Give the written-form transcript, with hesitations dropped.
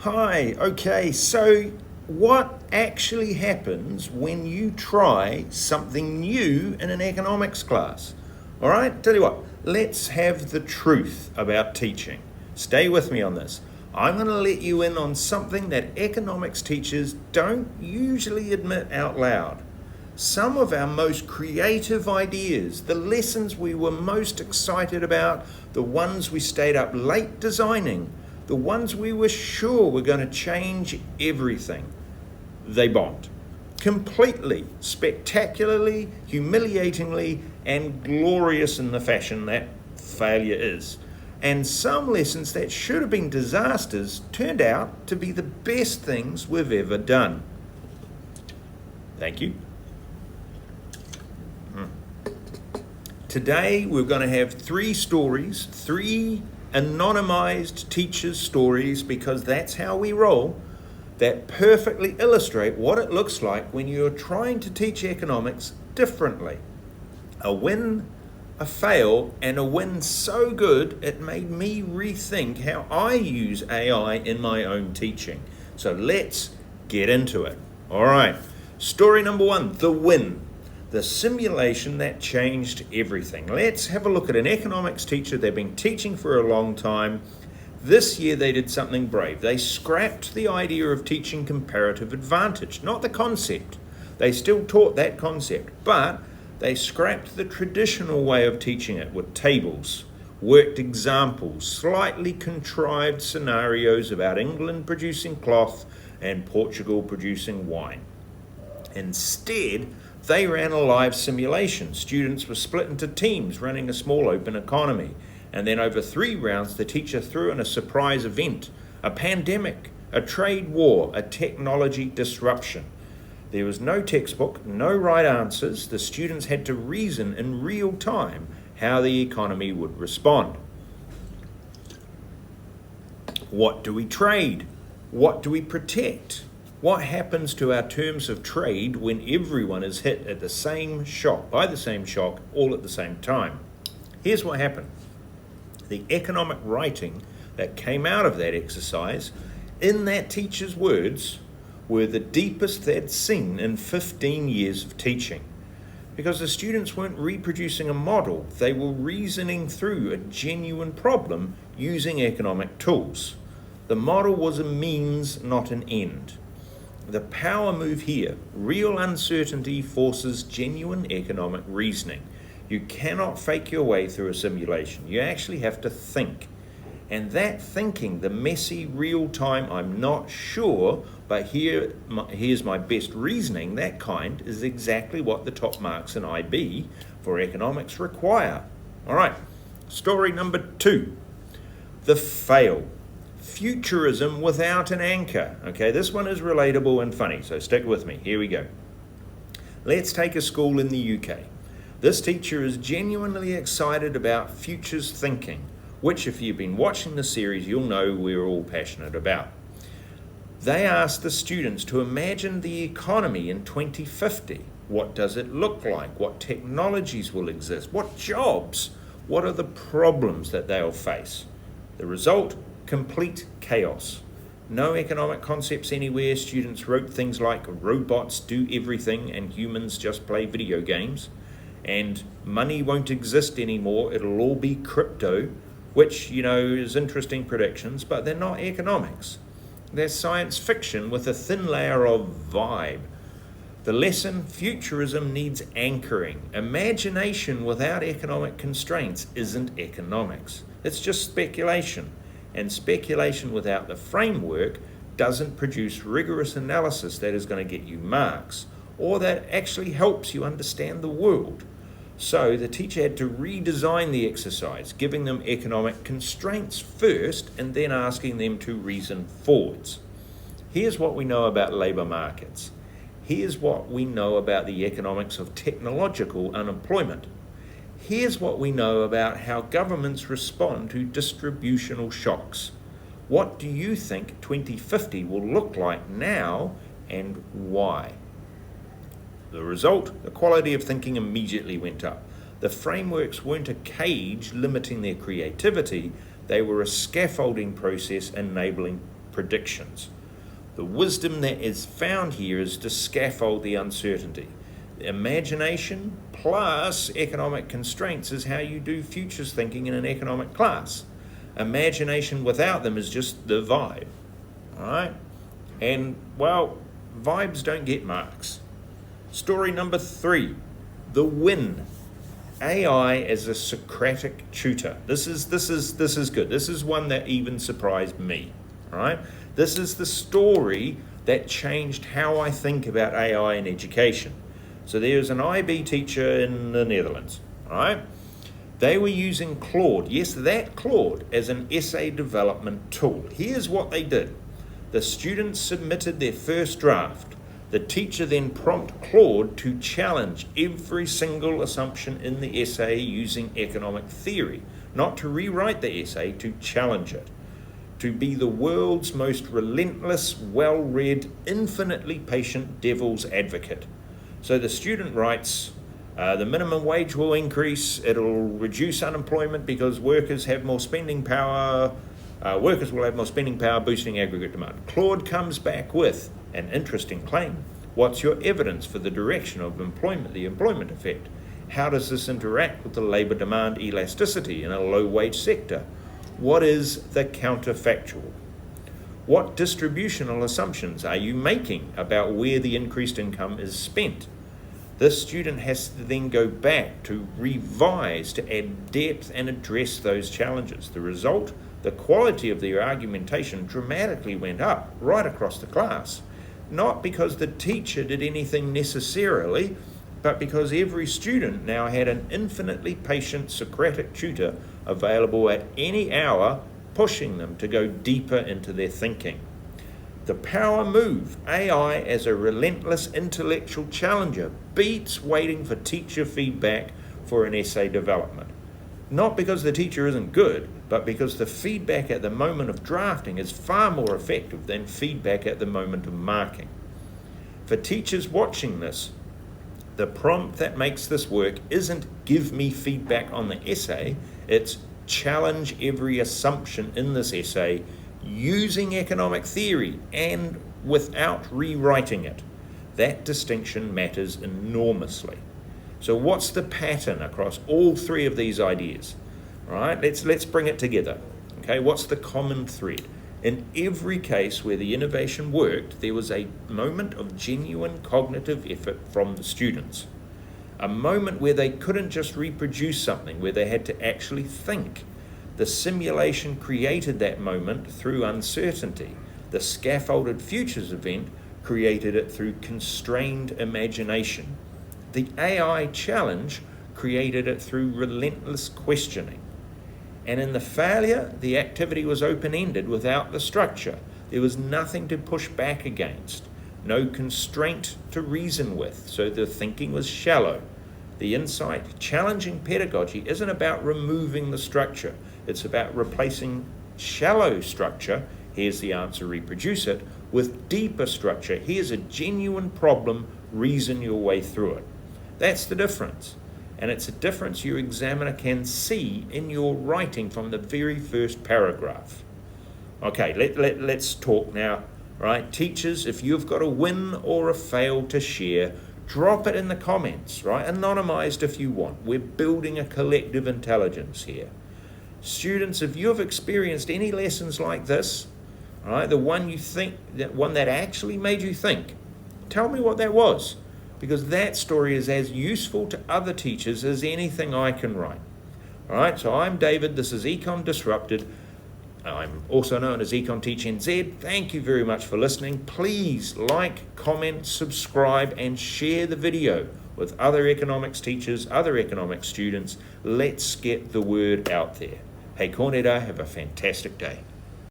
Hi, okay, so what actually happens when you try something new in an economics class? All right, tell you what, let's have the truth about teaching. Stay with me on this. I'm going to let you in on something that economics teachers don't usually admit out loud. Some of our most creative ideas, the lessons we were most excited about, the ones we stayed up late designing, the ones we were sure were going to change everything, they bombed. Completely, spectacularly, humiliatingly, and glorious in the fashion that failure is. And some lessons that should have been disasters turned out to be the best things we've ever done. Thank you. Today we're going to have three stories, three anonymized teachers' stories, because that's how we roll, that perfectly illustrate what it looks like when you're trying to teach economics differently. A win, a fail, and a win so good it made me rethink how I use AI in my own teaching. So let's get into it. All right, story number one, the win. The simulation that changed everything. Let's have a look at an economics teacher. They've been teaching for a long time. This year they did something brave. They scrapped the idea of teaching comparative advantage, not the concept. They still taught that concept, but they scrapped the traditional way of teaching it with tables, worked examples, slightly contrived scenarios about England producing cloth and Portugal producing wine. Instead, they ran a live simulation. Students were split into teams running a small open economy. And then over 3 rounds, the teacher threw in a surprise event, a pandemic, a trade war, a technology disruption. There was no textbook, no right answers. The students had to reason in real time how the economy would respond. What do we trade? What do we protect? What happens to our terms of trade when everyone is hit at the same shock, by the same shock, all at the same time? Here's what happened. The economic writing that came out of that exercise, in that teacher's words, were the deepest they'd seen in 15 years of teaching. Because the students weren't reproducing a model, they were reasoning through a genuine problem using economic tools. The model was a means, not an end. The power move here, real uncertainty forces genuine economic reasoning. You cannot fake your way through a simulation. You actually have to think. And that thinking, the messy, real-time, I'm not sure, but here's my best reasoning, that kind is exactly what the top marks in IB for economics require. All right, story number 2, the fail. Futurism without an anchor. Okay, this one is relatable and funny, so stick with me. Here we go. Let's take a school in the UK. This teacher is genuinely excited about futures thinking, which if you've been watching the series, you'll know we're all passionate about. They asked the students to imagine the economy in 2050. What does it look like? What technologies will exist? What jobs? What are the problems that they'll face? The result? Complete chaos. No economic concepts anywhere. Students wrote things like robots do everything and humans just play video games. And money won't exist anymore. It'll all be crypto, which, is interesting predictions, but they're not economics. They're science fiction with a thin layer of vibe. The lesson, futurism needs anchoring. Imagination without economic constraints isn't economics. It's just speculation. And speculation without the framework doesn't produce rigorous analysis that is going to get you marks, or that actually helps you understand the world. So the teacher had to redesign the exercise, giving them economic constraints first and then asking them to reason forwards. Here's what we know about labour markets. Here's what we know about the economics of technological unemployment. Here's what we know about how governments respond to distributional shocks. What do you think 2050 will look like now, and why? The result, the quality of thinking immediately went up. The frameworks weren't a cage limiting their creativity, they were a scaffolding process enabling predictions. The wisdom that is found here is to scaffold the uncertainty. Imagination plus economic constraints is how you do futures thinking in an economic class. Imagination without them is just the vibe, all right? And, well, vibes don't get marks. Story number 3, the win. AI as a Socratic tutor. This is good. This is one that even surprised me, all right? This is the story that changed how I think about AI in education. So there's an IB teacher in the Netherlands, all right? They were using Claude, yes, that Claude, as an essay development tool. Here's what they did. The students submitted their first draft. The teacher then prompted Claude to challenge every single assumption in the essay using economic theory, not to rewrite the essay, to challenge it, to be the world's most relentless, well-read, infinitely patient devil's advocate. So the student writes, the minimum wage will increase, it'll reduce unemployment because workers have more spending power, workers will have more spending power, boosting aggregate demand. Claude comes back with an interesting claim. What's your evidence for the direction of employment, the employment effect? How does this interact with the labour demand elasticity in a low-wage sector? What is the counterfactual? What distributional assumptions are you making about where the increased income is spent? This student has to then go back to revise, to add depth and address those challenges. The result, the quality of their argumentation dramatically went up right across the class. Not because the teacher did anything necessarily, but because every student now had an infinitely patient Socratic tutor available at any hour, pushing them to go deeper into their thinking. The power move, AI as a relentless intellectual challenger, beats waiting for teacher feedback for an essay development. Not because the teacher isn't good, but because the feedback at the moment of drafting is far more effective than feedback at the moment of marking. For teachers watching this, the prompt that makes this work isn't give me feedback on the essay, it's challenge every assumption in this essay using economic theory and without rewriting it. That distinction matters enormously. So what's the pattern across all 3 of these ideas? All right, let's bring it together. Okay, what's the common thread? In every case where the innovation worked, there was a moment of genuine cognitive effort from the students. A moment where they couldn't just reproduce something, where they had to actually think. The simulation created that moment through uncertainty. The scaffolded futures event created it through constrained imagination. The AI challenge created it through relentless questioning. And in the failure, the activity was open-ended without the structure. There was nothing to push back against, no constraint to reason with, so the thinking was shallow. The insight, challenging pedagogy isn't about removing the structure. It's about replacing shallow structure, here's the answer, reproduce it, with deeper structure, here's a genuine problem, reason your way through it. That's the difference. And it's a difference your examiner can see in your writing from the very first paragraph. Okay, let's talk now, right? Teachers, if you've got a win or a fail to share, drop it in the comments, right? Anonymized if you want. We're building a collective intelligence here. Students, if you've experienced any lessons like this, all right, the one that actually made you think, tell me what that was, because that story is as useful to other teachers as anything I can write. All right, so I'm David, this is Econ Disrupted. I'm also known as Econ Teach NZ. Thank you very much for listening. Please like, comment, subscribe, and share the video with other economics teachers, other economics students. Let's get the word out there. Hey, Corneda, have a fantastic day.